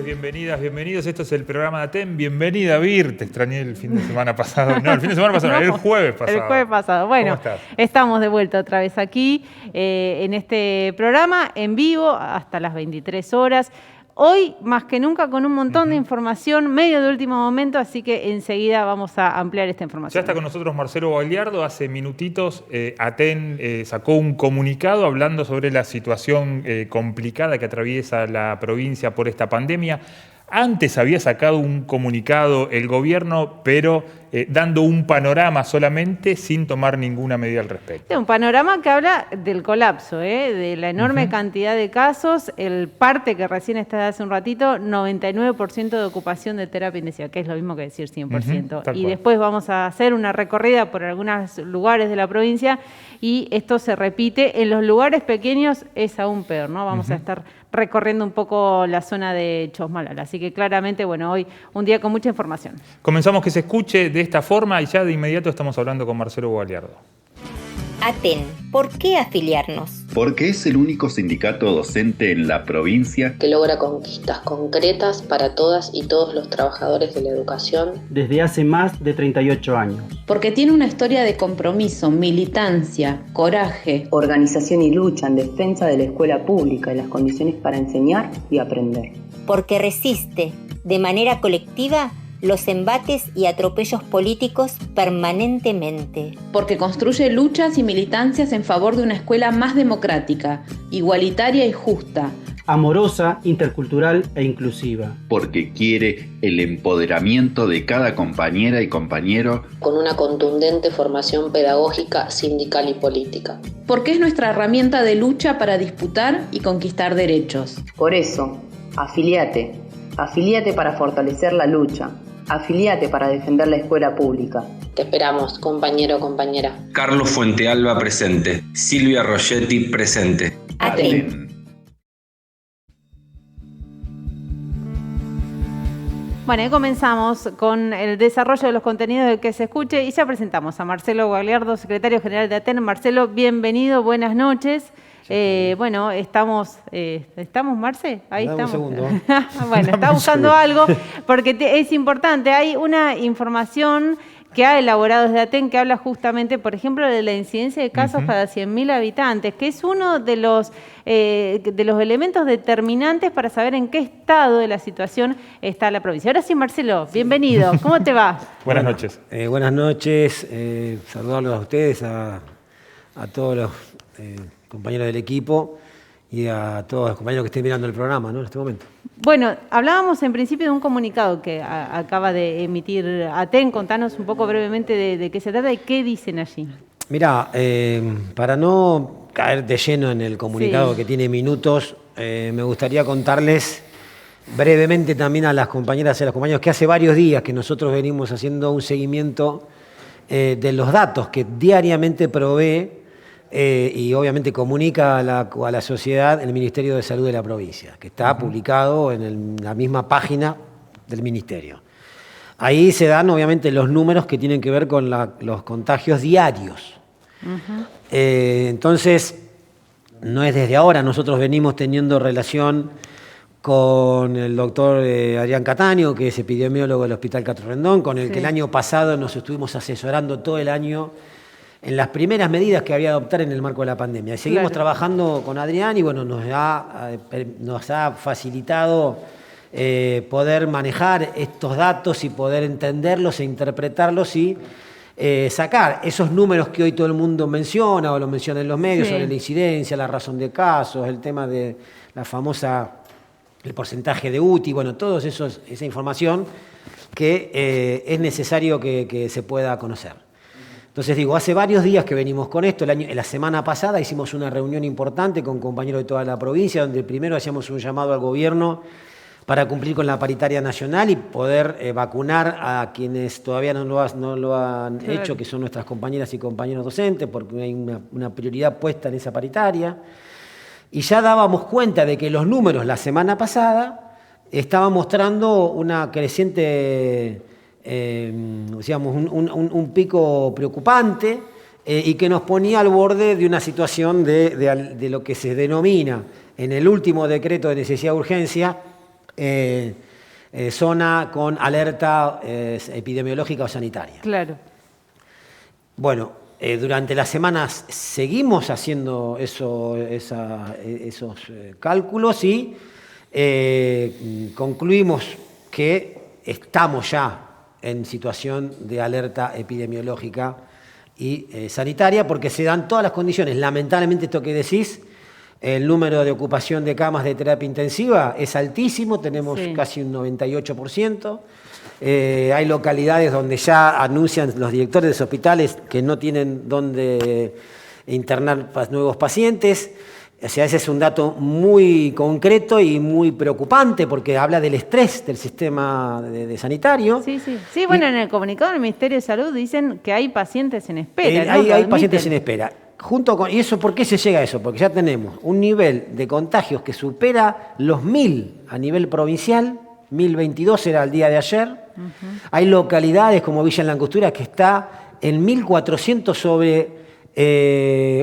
bienvenidas, bienvenidos. Esto es el programa de ATEN. Bienvenida, Vir. Te extrañé el fin de semana pasado. No, el fin de semana pasado, no, el jueves pasado. El jueves pasado. Bueno, estamos de vuelta otra vez aquí en este programa en vivo hasta las 23 horas. Hoy, más que nunca, con un montón de información, medio de último momento, así que enseguida vamos a ampliar esta información. Ya está con nosotros Marcelo Gagliardo. Hace minutitos ATEN sacó un comunicado hablando sobre la situación complicada que atraviesa la provincia por esta pandemia. Antes había sacado un comunicado el gobierno, pero dando un panorama solamente sin tomar ninguna medida al respecto. Un panorama que habla del colapso, de la enorme cantidad de casos. El parte que recién está hace un ratito, 99% de ocupación de terapia intensiva, que es lo mismo que decir 100%. Y después vamos a hacer una recorrida por algunos lugares de la provincia y esto se repite. En los lugares pequeños es aún peor, ¿no? Vamos a estar recorriendo un poco la zona de Chosmalal. Así que claramente, bueno, hoy un día con mucha información. Comenzamos que se escuche de esta forma y ya de inmediato estamos hablando con Marcelo Gagliardo. ATEN, ¿por qué afiliarnos? Porque es el único sindicato docente en la provincia que logra conquistas concretas para todas y todos los trabajadores de la educación desde hace más de 38 años. Porque tiene una historia de compromiso, militancia, coraje, organización y lucha en defensa de la escuela pública y las condiciones para enseñar y aprender. Porque resiste de manera colectiva los embates y atropellos políticos permanentemente. Porque construye luchas y militancias en favor de una escuela más democrática, igualitaria y justa, amorosa, intercultural e inclusiva. Porque quiere el empoderamiento de cada compañera y compañero con una contundente formación pedagógica, sindical y política. Porque es nuestra herramienta de lucha para disputar y conquistar derechos. Por eso, afiliate para fortalecer la lucha. Afiliate para defender la escuela pública. Te esperamos, compañero o compañera. Carlos Fuentealba presente. Silvia Rogetti presente. ATEN. Bueno, y comenzamos con el desarrollo de los contenidos del que se escuche y ya presentamos a Marcelo Gagliardo, secretario general de ATEN. Marcelo, bienvenido, buenas noches. Bueno, estamos, Marce, ahí estamos. Un segundo. Bueno, está buscando algo, porque es importante. Hay una información que ha elaborado desde ATEN que habla justamente, por ejemplo, de la incidencia de casos cada 100.000 habitantes, que es uno de los elementos determinantes para saber en qué estado de la situación está la provincia. Ahora sí, Marcelo, bienvenido. ¿Cómo te va? Buenas noches. Buenas noches. Saludarlos a ustedes, a todos los compañeros del equipo y a todos los compañeros que estén mirando el programa, ¿no? En este momento. Bueno, hablábamos en principio de un comunicado que acaba de emitir ATEN. Contanos un poco brevemente de qué se trata y qué dicen allí. Mirá, para no caer de lleno en el comunicado que tiene minutos, me gustaría contarles brevemente también a las compañeras y a los compañeros que hace varios días que nosotros venimos haciendo un seguimiento de los datos que diariamente provee y obviamente comunica a la sociedad el Ministerio de Salud de la provincia, que está publicado en la misma página del Ministerio. Ahí se dan obviamente los números que tienen que ver con los contagios diarios. Entonces, no es desde ahora, nosotros venimos teniendo relación con el doctor Adrián Cataño, que es epidemiólogo del Hospital Castro Rendón, con el que el año pasado nos estuvimos asesorando todo el año en las primeras medidas que había que adoptar en el marco de la pandemia. Y seguimos trabajando con Adrián y bueno, nos ha facilitado poder manejar estos datos y poder entenderlos e interpretarlos y sacar esos números que hoy todo el mundo menciona o lo menciona en los medios sobre la incidencia, la razón de casos, el tema de la famosa, el porcentaje de UTI, bueno, toda esa información que es necesario que se pueda conocer. Entonces digo, hace varios días que venimos con esto. La semana pasada hicimos una reunión importante con compañeros de toda la provincia, donde primero hacíamos un llamado al gobierno para cumplir con la paritaria nacional y poder vacunar a quienes todavía no lo han hecho, que son nuestras compañeras y compañeros docentes, porque hay una prioridad puesta en esa paritaria. Y ya dábamos cuenta de que los números la semana pasada estaban mostrando una creciente, digamos, un pico preocupante y que nos ponía al borde de una situación de lo que se denomina en el último decreto de necesidad de urgencia zona con alerta epidemiológica o sanitaria. Claro. Bueno, durante las semanas seguimos haciendo esos cálculos y concluimos que estamos ya en situación de alerta epidemiológica y sanitaria porque se dan todas las condiciones. Lamentablemente esto que decís, el número de ocupación de camas de terapia intensiva es altísimo, tenemos casi un 98%. Hay localidades donde ya anuncian los directores de los hospitales que no tienen dónde internar nuevos pacientes. O sea, ese es un dato muy concreto y muy preocupante porque habla del estrés del sistema de sanitario. Sí, bueno, en el comunicado del Ministerio de Salud dicen que hay pacientes en espera. Hay pacientes en espera. ¿Y eso por qué se llega a eso? Porque ya tenemos un nivel de contagios que supera los 1.000 a nivel provincial. 1.022 era el día de ayer. Hay localidades como Villa Langostura que está en 1.400 sobre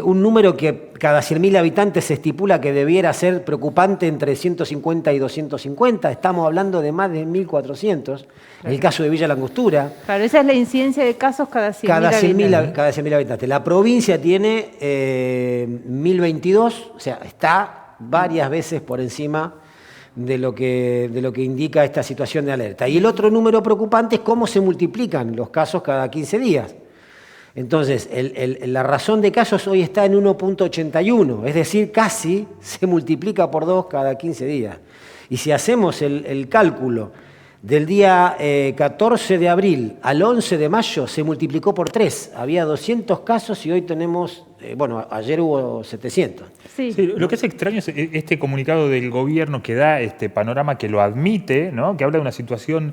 un número que cada 100.000 habitantes se estipula que debiera ser preocupante entre 150 y 250. Estamos hablando de más de 1.400. Claro. El caso de Villa Langostura. Claro, esa es la incidencia de casos cada 100.000 habitantes. Cada 100.000 habitantes. La provincia tiene 1.022, o sea, está varias veces por encima de lo que indica esta situación de alerta. Y el otro número preocupante es cómo se multiplican los casos cada 15 días. Entonces, la razón de casos hoy está en 1.81, es decir, casi se multiplica por 2 cada 15 días. Y si hacemos el cálculo del día 14 de abril al 11 de mayo, se multiplicó por 3. Había 200 casos y hoy tenemos, ayer hubo 700. Sí, lo que es extraño es este comunicado del gobierno que da este panorama, que lo admite, ¿no? Que habla de una situación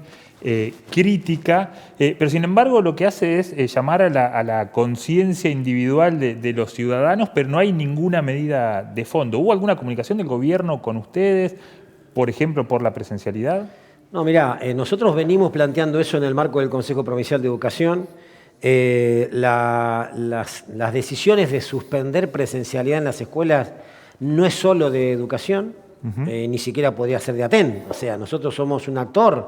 crítica, pero sin embargo lo que hace es llamar a la conciencia individual de los ciudadanos, pero no hay ninguna medida de fondo. ¿Hubo alguna comunicación del gobierno con ustedes, por ejemplo, por la presencialidad? No, mirá, nosotros venimos planteando eso en el marco del Consejo Provincial de Educación. Las decisiones de suspender presencialidad en las escuelas no es solo de educación, ni siquiera podría ser de ATEN. O sea, nosotros somos un actor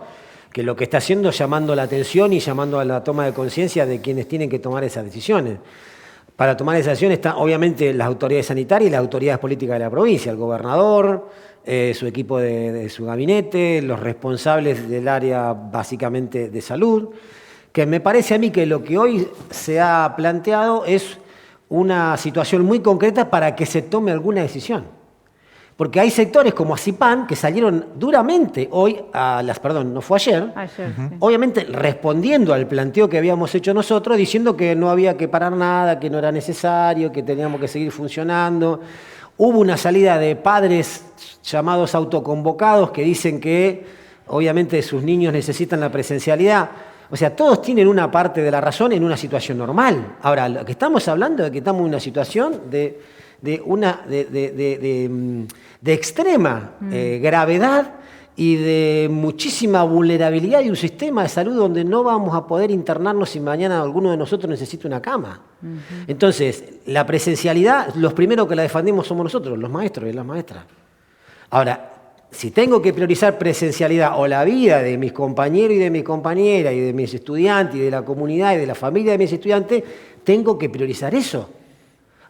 que lo que está haciendo es llamando la atención y llamando a la toma de conciencia de quienes tienen que tomar esas decisiones. Para tomar esas decisiones están obviamente las autoridades sanitarias y las autoridades políticas de la provincia, el gobernador, su equipo de su gabinete, los responsables del área básicamente de salud, que me parece a mí que lo que hoy se ha planteado es una situación muy concreta para que se tome alguna decisión. Porque hay sectores como Acipan que salieron duramente hoy, no fue ayer, obviamente respondiendo al planteo que habíamos hecho nosotros, diciendo que no había que parar nada, que no era necesario, que teníamos que seguir funcionando. Hubo una salida de padres llamados autoconvocados que dicen que obviamente sus niños necesitan la presencialidad. O sea, todos tienen una parte de la razón en una situación normal. Ahora, lo que estamos hablando es que estamos en una situación de extrema gravedad y de muchísima vulnerabilidad de un sistema de salud donde no vamos a poder internarnos si mañana alguno de nosotros necesita una cama. Entonces, la presencialidad, los primeros que la defendemos somos nosotros, los maestros y las maestras. Ahora, si tengo que priorizar presencialidad o la vida de mis compañeros y de mis compañeras y de mis estudiantes y de la comunidad y de la familia de mis estudiantes, tengo que priorizar eso.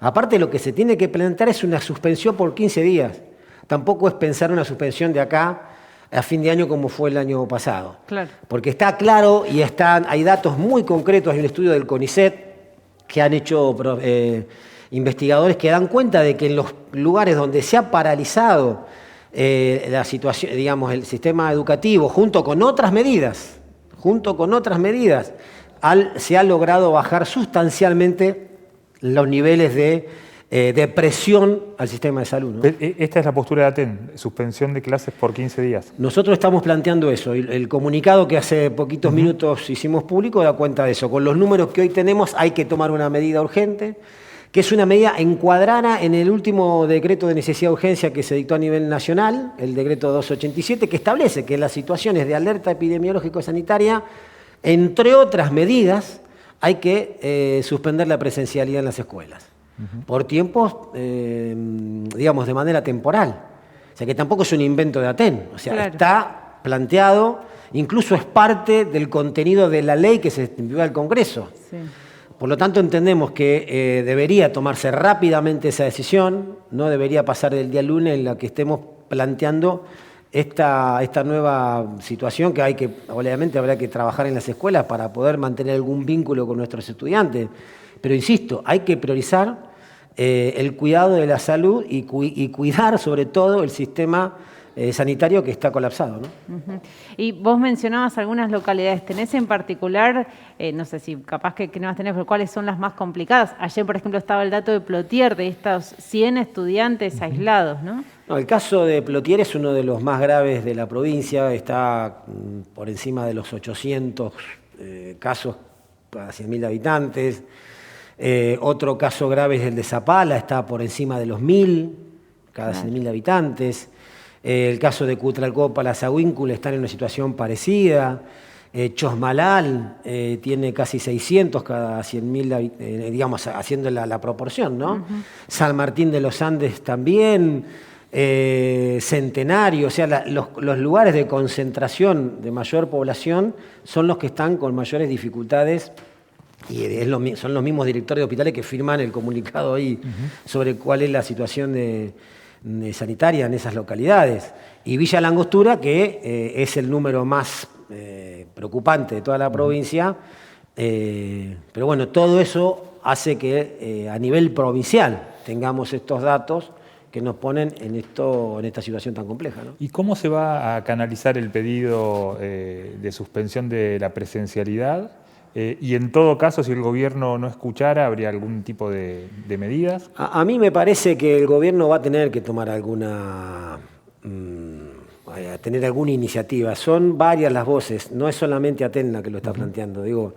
Aparte, lo que se tiene que plantear es una suspensión por 15 días. Tampoco es pensar una suspensión de acá a fin de año como fue el año pasado. Claro. Porque está claro y hay datos muy concretos. Hay un estudio del CONICET que han hecho investigadores que dan cuenta de que en los lugares donde se ha paralizado la situación, digamos, el sistema educativo, junto con otras medidas, se ha logrado bajar sustancialmente los niveles de presión al sistema de salud, ¿no? Esta es la postura de ATEN, suspensión de clases por 15 días. Nosotros estamos planteando eso. El comunicado que hace poquitos minutos hicimos público da cuenta de eso. Con los números que hoy tenemos hay que tomar una medida urgente, que es una medida encuadrada en el último decreto de necesidad de urgencia que se dictó a nivel nacional, el decreto 287, que establece que en las situaciones de alerta epidemiológico-sanitaria, entre otras medidas, hay que suspender la presencialidad en las escuelas, por tiempos, digamos, de manera temporal. O sea que tampoco es un invento de Aten, o sea, Claro. está planteado, incluso es parte del contenido de la ley que se envió al Congreso. Sí. Por lo tanto, entendemos que debería tomarse rápidamente esa decisión, no debería pasar del día lunes en la que estemos planteando esta nueva situación que obviamente habrá que trabajar en las escuelas para poder mantener algún vínculo con nuestros estudiantes. Pero insisto, hay que priorizar el cuidado de la salud y cuidar sobre todo el sistema sanitario que está colapsado, ¿no? Ujú. Y vos mencionabas algunas localidades, ¿tenés en particular, no sé si capaz que no las tenés, pero cuáles son las más complicadas? Ayer, por ejemplo, estaba el dato de Plotier, de estos 100 estudiantes aislados, ¿no? No, el caso de Plotier es uno de los más graves de la provincia, está por encima de los 800 casos cada 100.000 habitantes. Otro caso grave es el de Zapala, está por encima de los 1.000 cada 100.000 habitantes. El caso de Cutralcó, Sahuíncula está en una situación parecida. Chosmalal tiene casi 600 cada 100.000, digamos, haciendo la proporción, ¿no? San Martín de los Andes también, Centenario, o sea, los lugares de concentración de mayor población son los que están con mayores dificultades. Y son los mismos directores de hospitales que firman el comunicado ahí sobre cuál es la situación sanitaria en esas localidades. Y Villa Langostura, que es el número más preocupante de toda la provincia, pero bueno, todo eso hace que a nivel provincial tengamos estos datos que nos ponen en esta situación tan compleja, ¿no? ¿Y cómo se va a canalizar el pedido de suspensión de la presencialidad? Y en todo caso, si el gobierno no escuchara, ¿habría algún tipo de medidas? A mí me parece que el gobierno va a tener que tomar tener alguna iniciativa. Son varias las voces, no es solamente Aten la que lo está planteando. Digo,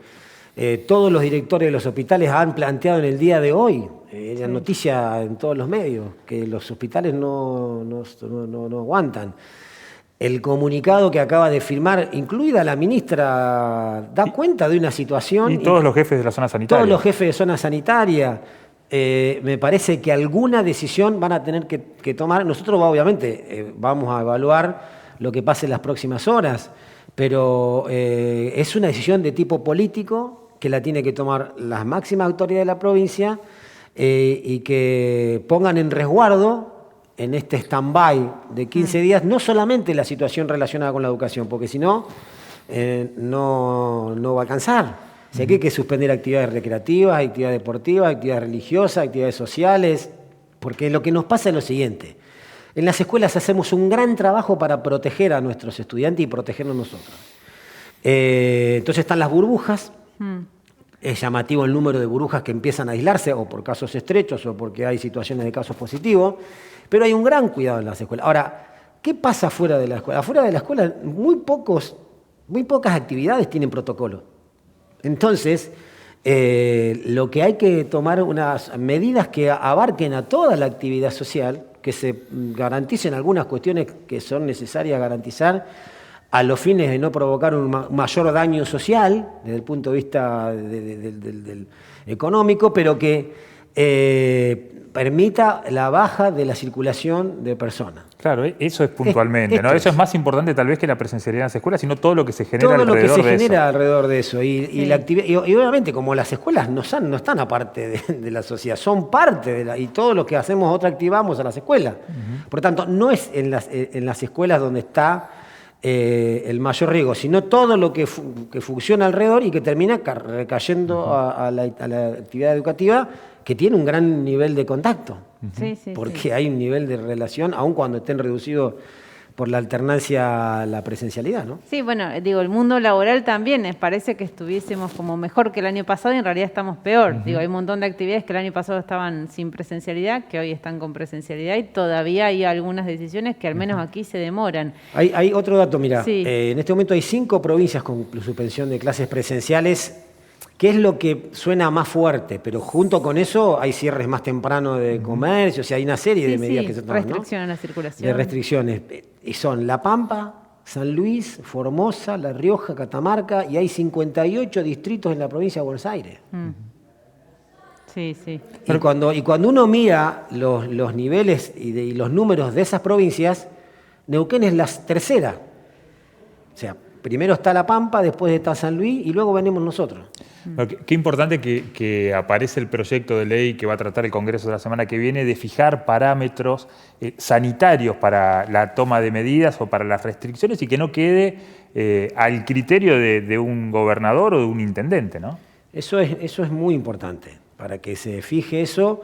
todos los directores de los hospitales han planteado en el día de hoy, la noticia en todos los medios, que los hospitales no aguantan. El comunicado que acaba de firmar, incluida la ministra, da cuenta de una situación. Y todos los jefes de la zona sanitaria. Todos los jefes de zona sanitaria. Me parece que alguna decisión van a tener que tomar. Nosotros obviamente vamos a evaluar lo que pase en las próximas horas, pero es una decisión de tipo político que la tiene que tomar las máximas autoridades de la provincia y que pongan en resguardo en este stand-by de 15 días, no solamente la situación relacionada con la educación, porque si no, no va a alcanzar. O sea, que hay que suspender actividades recreativas, actividades deportivas, actividades religiosas, actividades sociales, porque lo que nos pasa es lo siguiente. En las escuelas hacemos un gran trabajo para proteger a nuestros estudiantes y protegernos nosotros. Entonces están las burbujas. Es llamativo el número de burbujas que empiezan a aislarse, o por casos estrechos, o porque hay situaciones de casos positivos. Pero hay un gran cuidado en las escuelas. Ahora, ¿qué pasa fuera de la escuela? Afuera de la escuela muy pocas actividades tienen protocolo. Entonces, lo que hay que tomar unas medidas que abarquen a toda la actividad social, que se garanticen algunas cuestiones que son necesarias garantizar a los fines de no provocar un mayor daño social desde el punto de vista del económico, pero que permita la baja de la circulación de personas. Claro, eso es puntualmente, ¿no? Eso es más importante tal vez que la presencialidad en las escuelas, sino todo lo que se genera alrededor de eso. Todo lo que se genera alrededor de eso. Y obviamente, como las escuelas no están aparte de la sociedad, son parte y todo lo que hacemos activamos a las escuelas. Por lo tanto, no es en las escuelas donde está el mayor riesgo, sino todo lo que funciona alrededor y que termina recayendo a la actividad educativa, que tiene un gran nivel de contacto, porque hay un nivel de relación, aun cuando estén reducidos por la alternancia a la presencialidad, ¿no? Sí, bueno, digo, el mundo laboral también, parece que estuviésemos como mejor que el año pasado y en realidad estamos peor. Digo, hay un montón de actividades que el año pasado estaban sin presencialidad, que hoy están con presencialidad y todavía hay algunas decisiones que al menos aquí se demoran. Hay otro dato, mira, en este momento hay 5 provincias con suspensión de clases presenciales, que es lo que suena más fuerte, pero junto con eso hay cierres más tempranos de comercio, o sea, hay una serie de medidas que se toman, restricción a la circulación. De restricciones. Y son La Pampa, San Luis, Formosa, La Rioja, Catamarca, y hay 58 distritos en la provincia de Buenos Aires. Sí, sí. Y cuando uno mira los niveles y los números de esas provincias, Neuquén es la tercera. O sea, primero está La Pampa, después está San Luis y luego venimos nosotros. Qué importante que aparece el proyecto de ley que va a tratar el Congreso de la semana que viene de fijar parámetros sanitarios para la toma de medidas o para las restricciones y que no quede al criterio de un gobernador o de un intendente, ¿no? Eso es muy importante, para que se fije eso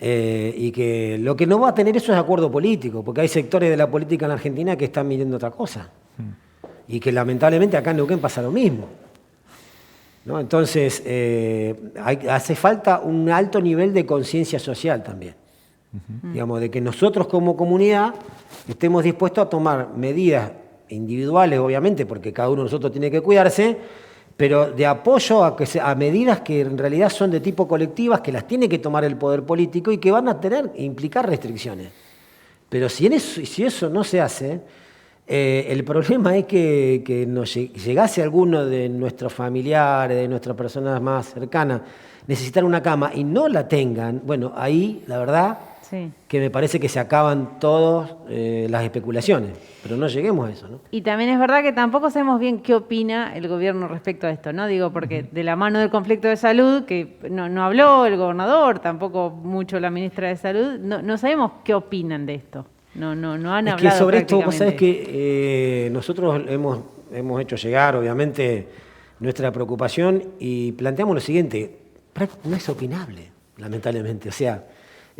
y que lo que no va a tener eso es acuerdo político, porque hay sectores de la política en la Argentina que están midiendo otra cosa. Y que lamentablemente acá en Neuquén pasa lo mismo, ¿no? Entonces, hace falta un alto nivel de conciencia social también. Digamos, de que nosotros como comunidad estemos dispuestos a tomar medidas individuales, obviamente, porque cada uno de nosotros tiene que cuidarse, pero de apoyo a medidas que en realidad son de tipo colectivas, que las tiene que tomar el poder político y que van a implicar restricciones. Pero si eso no se hace, el problema es que nos llegase alguno de nuestros familiares, de nuestras personas más cercanas, necesitar una cama y no la tengan, bueno, ahí la verdad que me parece que se acaban todas las especulaciones, pero no lleguemos a eso, ¿no? Y también es verdad que tampoco sabemos bien qué opina el gobierno respecto a esto, ¿no? Digo, porque de la mano del conflicto de salud, que no habló el gobernador, tampoco mucho la ministra de Salud, no sabemos qué opinan de esto. No han hablado. Es que sobre esto, vos sabés que nosotros hemos hecho llegar, obviamente, nuestra preocupación y planteamos lo siguiente: no es opinable, lamentablemente. O sea,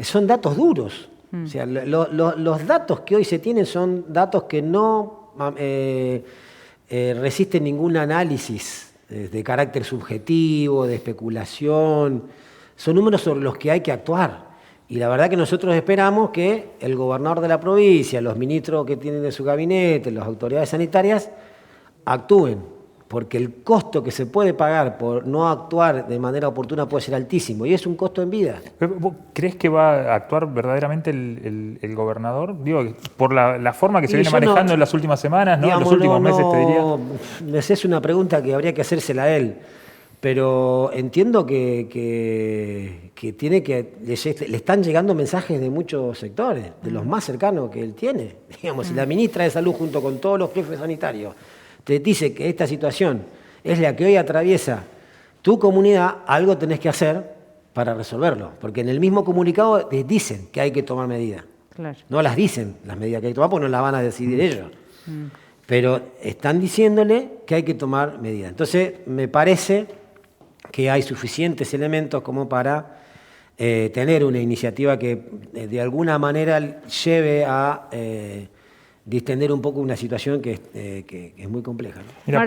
son datos duros. O sea, los datos que hoy se tienen son datos que no resisten ningún análisis de carácter subjetivo, de especulación. Son números sobre los que hay que actuar. Y la verdad que nosotros esperamos que el gobernador de la provincia, los ministros que tienen de su gabinete, las autoridades sanitarias, actúen, porque el costo que se puede pagar por no actuar de manera oportuna puede ser altísimo, y es un costo en vida. ¿Vos crees que va a actuar verdaderamente el gobernador? Digo, por la forma que se viene manejando en las últimas semanas, ¿no? En los últimos meses, te diría. Esa es una pregunta que habría que hacérsela a él. Pero entiendo que le están llegando mensajes de muchos sectores, de los más cercanos que él tiene. Digamos, si la ministra de Salud junto con todos los jefes sanitarios te dice que esta situación es la que hoy atraviesa tu comunidad, algo tenés que hacer para resolverlo. Porque en el mismo comunicado te dicen que hay que tomar medidas. Claro. No las dicen las medidas que hay que tomar, porque no las van a decidir ellos. Pero están diciéndole que hay que tomar medidas. Entonces, me parece que hay suficientes elementos como para tener una iniciativa que de alguna manera lleve a distender un poco una situación que es muy compleja, ¿no? Mira,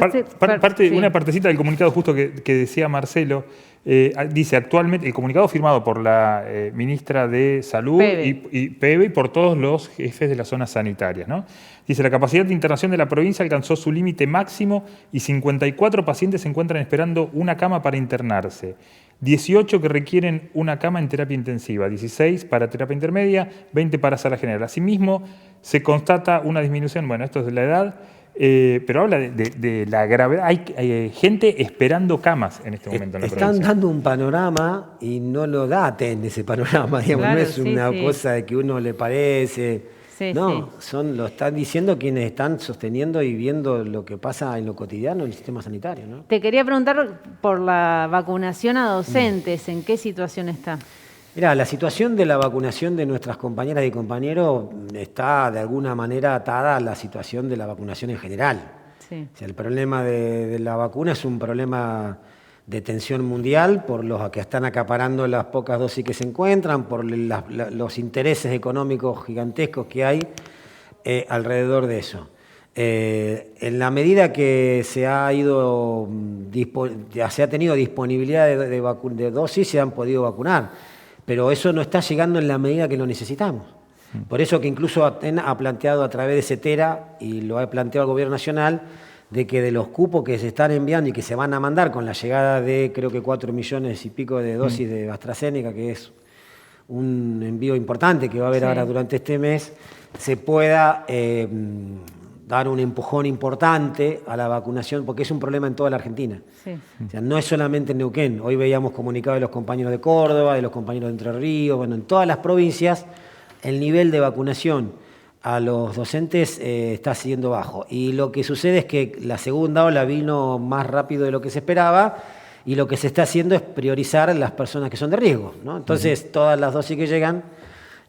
una partecita del comunicado justo que decía Marcelo, dice actualmente, el comunicado firmado por la ministra de Salud y Peve y por todos los jefes de las zonas sanitarias, ¿no? Dice, la capacidad de internación de la provincia alcanzó su límite máximo y 54 pacientes se encuentran esperando una cama para internarse. 18 que requieren una cama en terapia intensiva, 16 para terapia intermedia, 20 para sala general. Asimismo, se constata una disminución, bueno, esto es de la edad, pero habla de la gravedad. Hay gente esperando camas en este momento en la provincia. Están dando un panorama y no lo da ATEN ese panorama, digamos, claro, no es una cosa de que uno le parece. Lo están diciendo quienes están sosteniendo y viendo lo que pasa en lo cotidiano en el sistema sanitario, ¿no? Te quería preguntar por la vacunación a docentes, ¿en qué situación está? Mirá, la situación de la vacunación de nuestras compañeras y compañeros está de alguna manera atada a la situación de la vacunación en general. Sí. O sea, el problema de la vacuna es un problema de tensión mundial por los que están acaparando las pocas dosis que se encuentran, por los intereses económicos gigantescos que hay alrededor de eso. En la medida que se ha tenido disponibilidad de dosis, se han podido vacunar, pero eso no está llegando en la medida que lo necesitamos. Por eso que incluso ATEN ha planteado a través de CETERA, y lo ha planteado el Gobierno Nacional, de que de los cupos que se están enviando y que se van a mandar con la llegada de creo que 4 millones y pico de dosis de AstraZeneca, que es un envío importante que va a haber ahora durante este mes, se pueda dar un empujón importante a la vacunación, porque es un problema en toda la Argentina. Sí. O sea, no es solamente en Neuquén. Hoy veíamos comunicados de los compañeros de Córdoba, de los compañeros de Entre Ríos, bueno, en todas las provincias el nivel de vacunación a los docentes está siendo bajo. Y lo que sucede es que la segunda ola vino más rápido de lo que se esperaba, y lo que se está haciendo es priorizar las personas que son de riesgo, ¿no? Entonces, todas las dosis que llegan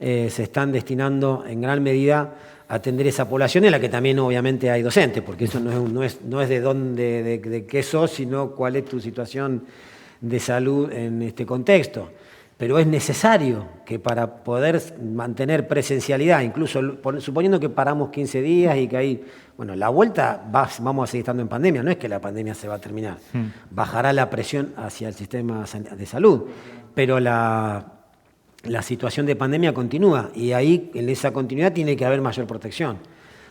se están destinando en gran medida a atender esa población, en la que también obviamente hay docentes, porque eso no es de dónde, de qué sos, sino cuál es tu situación de salud en este contexto. Pero es necesario que para poder mantener presencialidad, incluso suponiendo que paramos 15 días y que hay, bueno, la vuelta vamos a seguir estando en pandemia, no es que la pandemia se va a terminar, bajará la presión hacia el sistema de salud, pero la situación de pandemia continúa, y ahí en esa continuidad tiene que haber mayor protección.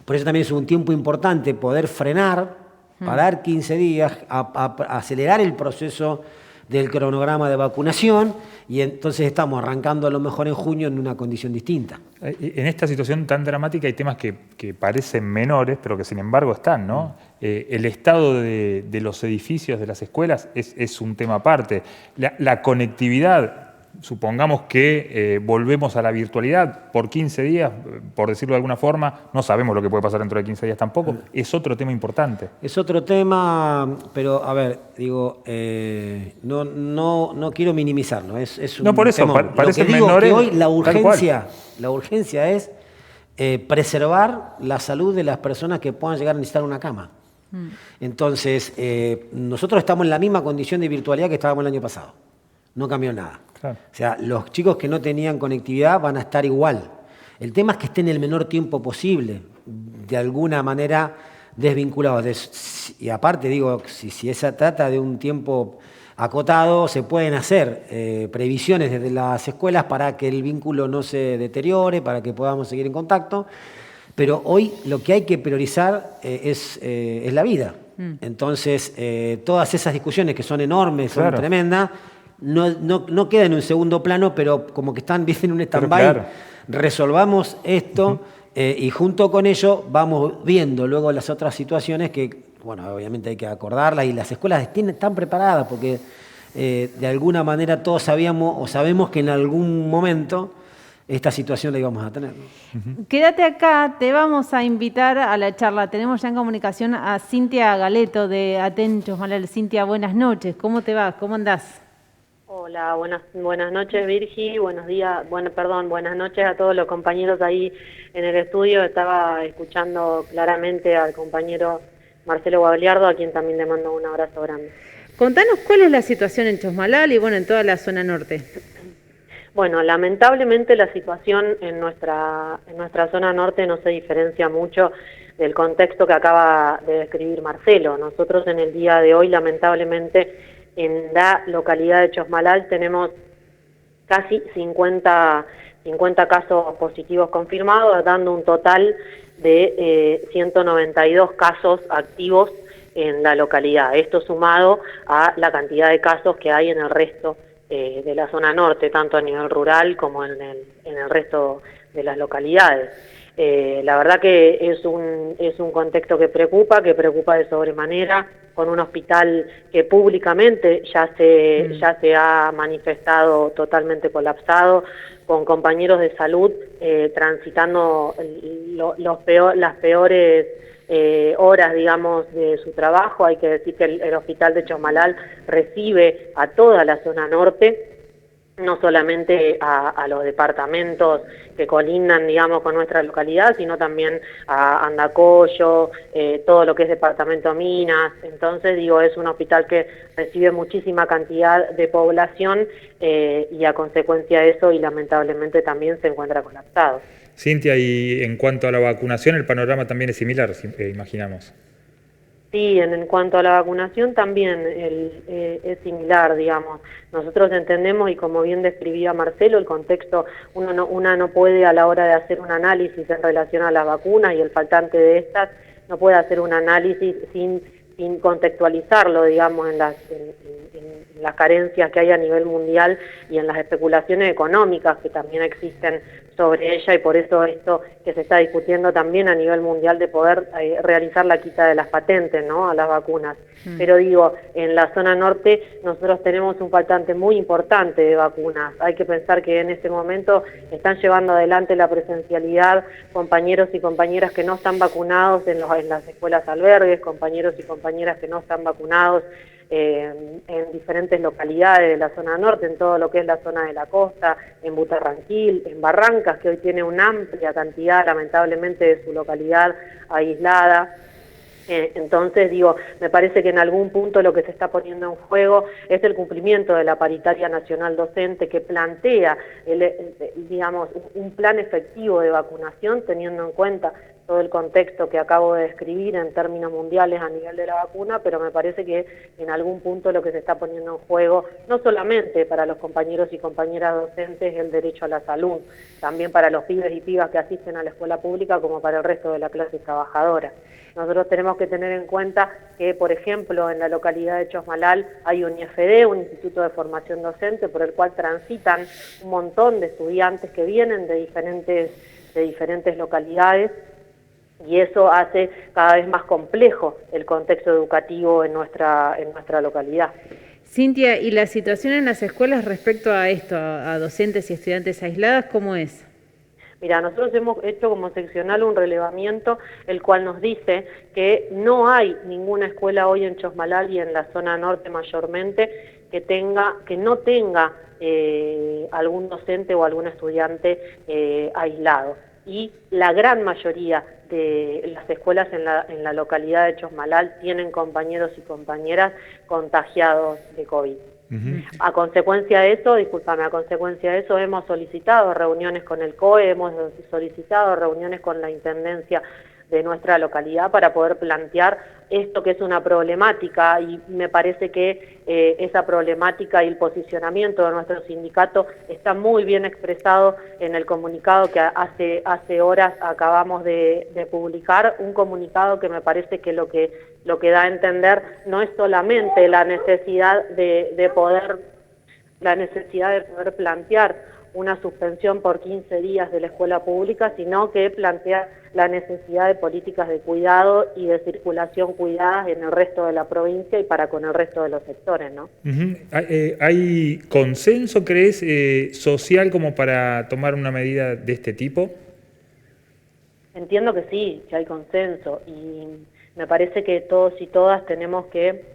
Por eso también es un tiempo importante poder frenar, parar 15 días, acelerar el proceso del cronograma de vacunación, y entonces estamos arrancando a lo mejor en junio en una condición distinta. En esta situación tan dramática hay temas que parecen menores, pero que sin embargo están, ¿no? El estado de los edificios, de las escuelas, es un tema aparte. La conectividad, supongamos que volvemos a la virtualidad por 15 días, por decirlo de alguna forma, no sabemos lo que puede pasar dentro de 15 días tampoco, es otro tema importante. Es otro tema, pero a ver, digo, no quiero minimizarlo. Es un no, por eso, tema. parece lo que digo menores, que hoy la urgencia es preservar la salud de las personas que puedan llegar a necesitar una cama. Entonces, nosotros estamos en la misma condición de virtualidad que estábamos el año pasado. No cambió nada. Claro. O sea, los chicos que no tenían conectividad van a estar igual. El tema es que estén el menor tiempo posible, de alguna manera desvinculados. Y aparte, digo, si se trata de un tiempo acotado, se pueden hacer previsiones desde las escuelas para que el vínculo no se deteriore, para que podamos seguir en contacto. Pero hoy lo que hay que priorizar es la vida. Entonces, todas esas discusiones que son enormes, son tremendas, no queda en un segundo plano, pero como que están bien en un stand-by. Resolvamos esto y junto con ello vamos viendo luego las otras situaciones que, bueno, obviamente hay que acordarlas, y las escuelas están preparadas porque de alguna manera todos sabíamos o sabemos que en algún momento esta situación la íbamos a tener. Quédate acá, te vamos a invitar a la charla. Tenemos ya en comunicación a Cintia Galeto de ATEN Chosmalal. Cintia, buenas noches. ¿Cómo te va? ¿Cómo andás? Hola, buenas noches, Virgi, buenas noches a todos los compañeros ahí en el estudio. Estaba escuchando claramente al compañero Marcelo Guagliardo, a quien también le mando un abrazo grande. Contanos cuál es la situación en Chosmalal y bueno, en toda la zona norte. Bueno, lamentablemente la situación en nuestra zona norte no se diferencia mucho del contexto que acaba de describir Marcelo. Nosotros en el día de hoy, lamentablemente, en la localidad de Chosmalal tenemos casi 50 casos positivos confirmados, dando un total de 192 casos activos en la localidad. Esto sumado a la cantidad de casos que hay en el resto de la zona norte, tanto a nivel rural como en el resto de las localidades. La verdad que es un contexto que preocupa de sobremanera, con un hospital que públicamente ya se ha manifestado totalmente colapsado, con compañeros de salud transitando las peores horas, digamos, de su trabajo. Hay que decir que el hospital de Chosmalal recibe a toda la zona norte, no solamente a los departamentos que colindan, digamos, con nuestra localidad, sino también a Andacollo, todo lo que es departamento Minas. Entonces, digo, es un hospital que recibe muchísima cantidad de población y a consecuencia de eso, y lamentablemente también se encuentra colapsado. Cintia, y en cuanto a la vacunación, el panorama también es similar, imaginamos. Sí, en cuanto a la vacunación también es similar, digamos. Nosotros entendemos, y como bien describía Marcelo, el contexto, una no puede, a la hora de hacer un análisis en relación a las vacunas y el faltante de estas, no puede hacer un análisis sin contextualizarlo, digamos, en las carencias que hay a nivel mundial y en las especulaciones económicas que también existen sobre ella, y por eso esto que se está discutiendo también a nivel mundial de poder realizar la quita de las patentes, ¿no?, a las vacunas. Pero digo, en la zona norte nosotros tenemos un faltante muy importante de vacunas. Hay que pensar que en este momento están llevando adelante la presencialidad compañeros y compañeras que no están vacunados en las escuelas albergues, compañeros y compañeras que no están vacunados en diferentes localidades de la zona norte, en todo lo que es la zona de la costa, en Butarranquil, en Barrancas, que hoy tiene una amplia cantidad, lamentablemente, de su localidad aislada. Entonces, digo, me parece que en algún punto lo que se está poniendo en juego es el cumplimiento de la paritaria nacional docente, que plantea, digamos, un plan efectivo de vacunación teniendo en cuenta todo el contexto que acabo de describir en términos mundiales a nivel de la vacuna, pero me parece que en algún punto lo que se está poniendo en juego, no solamente para los compañeros y compañeras docentes, es el derecho a la salud, también para los pibes y pibas que asisten a la escuela pública, como para el resto de la clase trabajadora. Nosotros tenemos que tener en cuenta que, por ejemplo, en la localidad de Chosmalal hay un IFD, un Instituto de Formación Docente, por el cual transitan un montón de estudiantes que vienen de diferentes localidades, y eso hace cada vez más complejo el contexto educativo en nuestra localidad. Cintia, ¿y la situación en las escuelas respecto a esto, a docentes y estudiantes aisladas, cómo es? Mira, nosotros hemos hecho como seccional un relevamiento, el cual nos dice que no hay ninguna escuela hoy en Chosmalal y en la zona norte mayormente que no tenga algún docente o algún estudiante aislado. Y la gran mayoría de las escuelas en la localidad de Chosmalal tienen compañeros y compañeras contagiados de COVID. A consecuencia de eso, hemos solicitado reuniones con el COE, hemos solicitado reuniones con la Intendencia de nuestra localidad para poder plantear esto que es una problemática, y me parece que esa problemática y el posicionamiento de nuestro sindicato está muy bien expresado en el comunicado que hace horas acabamos de publicar, un comunicado que me parece que lo que da a entender no es solamente la necesidad de poder plantear una suspensión por 15 días de la escuela pública, sino que plantea la necesidad de políticas de cuidado y de circulación cuidadas en el resto de la provincia y para con el resto de los sectores, ¿no? ¿Hay consenso, crees, social como para tomar una medida de este tipo? Entiendo que sí, que hay consenso, y me parece que todos y todas tenemos que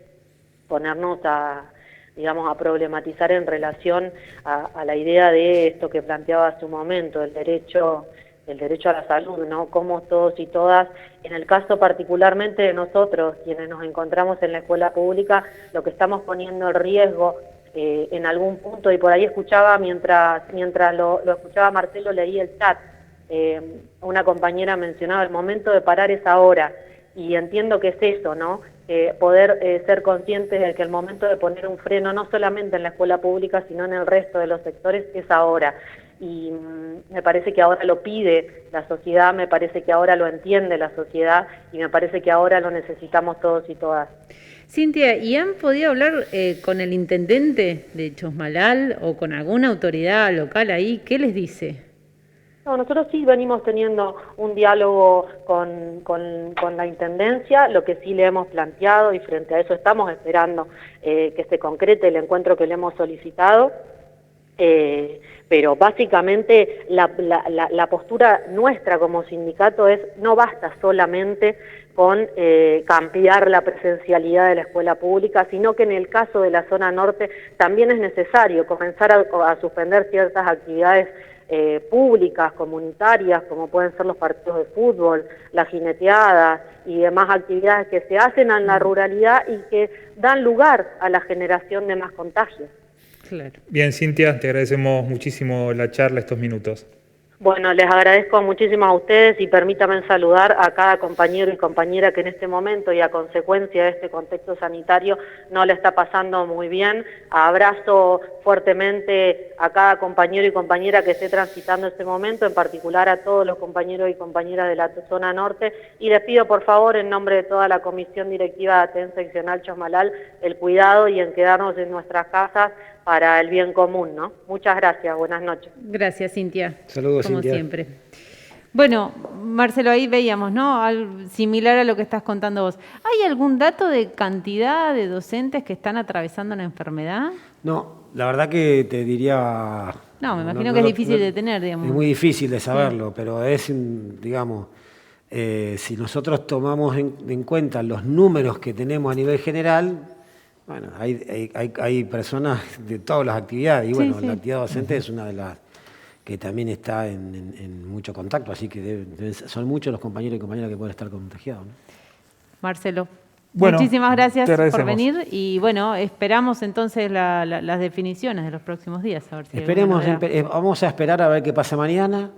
ponernos a problematizar en relación a la idea de esto que planteaba hace un momento, el derecho a la salud, ¿no? Cómo todos y todas, en el caso particularmente de nosotros, quienes nos encontramos en la escuela pública, lo que estamos poniendo en riesgo en algún punto, y por ahí escuchaba, mientras lo escuchaba Marcelo, leí el chat, una compañera mencionaba el momento de parar es ahora, y entiendo que es eso, ¿no? Poder ser conscientes de que el momento de poner un freno no solamente en la escuela pública, sino en el resto de los sectores es ahora. Y me parece que ahora lo pide la sociedad, me parece que ahora lo entiende la sociedad, y me parece que ahora lo necesitamos todos y todas. Cintia, ¿y han podido hablar con el intendente de Chosmalal o con alguna autoridad local ahí? ¿Qué les dice? No, nosotros sí venimos teniendo un diálogo con la Intendencia, lo que sí le hemos planteado, y frente a eso estamos esperando que se concrete el encuentro que le hemos solicitado, pero básicamente la postura nuestra como sindicato es: no basta solamente con cambiar la presencialidad de la escuela pública, sino que en el caso de la zona norte también es necesario comenzar a suspender ciertas actividades públicas, comunitarias, como pueden ser los partidos de fútbol, las jineteadas y demás actividades que se hacen en la ruralidad y que dan lugar a la generación de más contagios. Claro. Bien, Cintia, te agradecemos muchísimo la charla, estos minutos. Bueno, les agradezco muchísimo a ustedes y permítanme saludar a cada compañero y compañera que en este momento y a consecuencia de este contexto sanitario no le está pasando muy bien. Abrazo fuertemente a cada compañero y compañera que esté transitando este momento, en particular a todos los compañeros y compañeras de la zona norte, y les pido por favor en nombre de toda la comisión directiva de Aten seccional Chosmalal el cuidado y en quedarnos en nuestras casas para el bien común, ¿no? Muchas gracias, buenas noches. Gracias, Cintia. Saludos, como Cintia. siempre. Bueno, Marcelo, ahí veíamos, ¿no? Similar a lo que estás contando vos. ¿Hay algún dato de cantidad de docentes que están atravesando la enfermedad? No, la verdad que te diría... No, me imagino que es difícil de tener, digamos. Es muy difícil de saberlo, pero es, digamos, si nosotros tomamos en cuenta los números que tenemos a nivel general, bueno, hay personas de todas las actividades, y bueno, la actividad docente es una de las que también está en mucho contacto, así que son muchos los compañeros y compañeras que pueden estar contagiados, ¿no? Marcelo, bueno, muchísimas gracias por venir y bueno, esperamos entonces las definiciones de los próximos días. A ver si vamos a esperar a ver qué pasa mañana.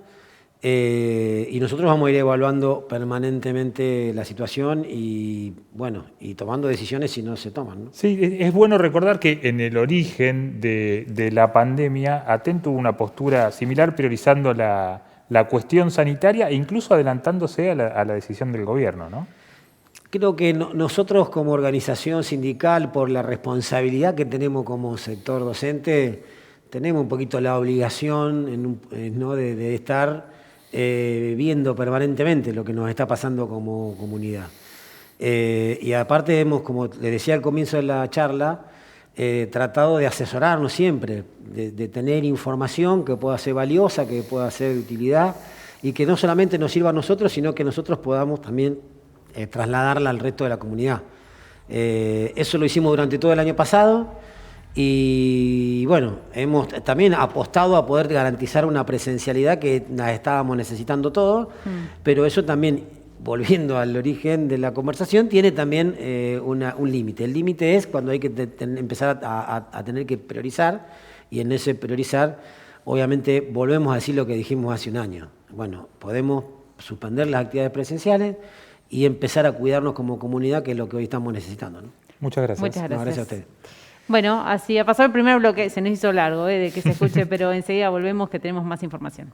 Y nosotros vamos a ir evaluando permanentemente la situación y bueno, y tomando decisiones si no se toman, ¿no? Sí, es bueno recordar que en el origen de la pandemia, Aten tuvo una postura similar, priorizando la cuestión sanitaria e incluso adelantándose a la decisión del gobierno, ¿no? Creo que nosotros como organización sindical, por la responsabilidad que tenemos como sector docente, tenemos un poquito la obligación ¿no? de estar viendo permanentemente lo que nos está pasando como comunidad. Y aparte hemos, como les decía al comienzo de la charla, tratado de asesorarnos siempre, de tener información que pueda ser valiosa, que pueda ser de utilidad y que no solamente nos sirva a nosotros, sino que nosotros podamos también trasladarla al resto de la comunidad. Eso lo hicimos durante todo el año pasado. Y bueno, hemos también apostado a poder garantizar una presencialidad que la estábamos necesitando todos, pero eso también, volviendo al origen de la conversación, tiene también un límite. El límite es cuando hay que empezar a tener que priorizar, y en ese priorizar, obviamente, volvemos a decir lo que dijimos hace un año. Bueno, podemos suspender las actividades presenciales y empezar a cuidarnos como comunidad, que es lo que hoy estamos necesitando, ¿no? Muchas gracias. Muchas gracias. No, gracias a ustedes. Bueno, así ha pasado el primer bloque, se nos hizo largo de que se escuche, pero enseguida volvemos que tenemos más información.